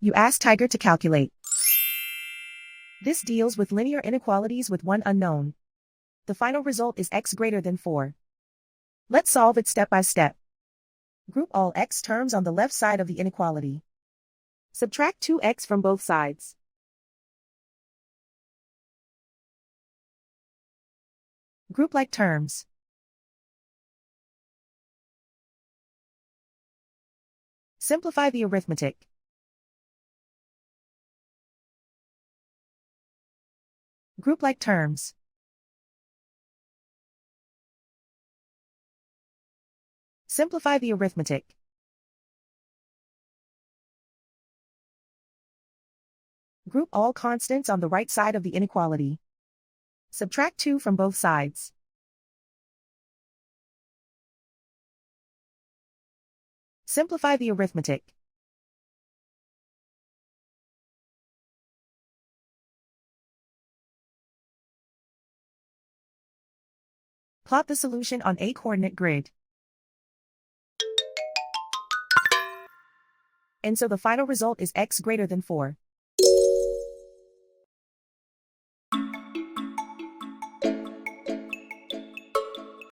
You ask Tiger to calculate. This deals with linear inequalities with one unknown. The final result is x greater than 4. Let's solve it step by step. Group all x terms on the left side of the inequality. Subtract 2x from both sides. Group like terms. Simplify the arithmetic. Group like terms. Simplify the arithmetic. Group all constants on the right side of the inequality. Subtract 2 from both sides. Simplify the arithmetic. Plot the solution on a coordinate grid. And so the final result is x greater than 4.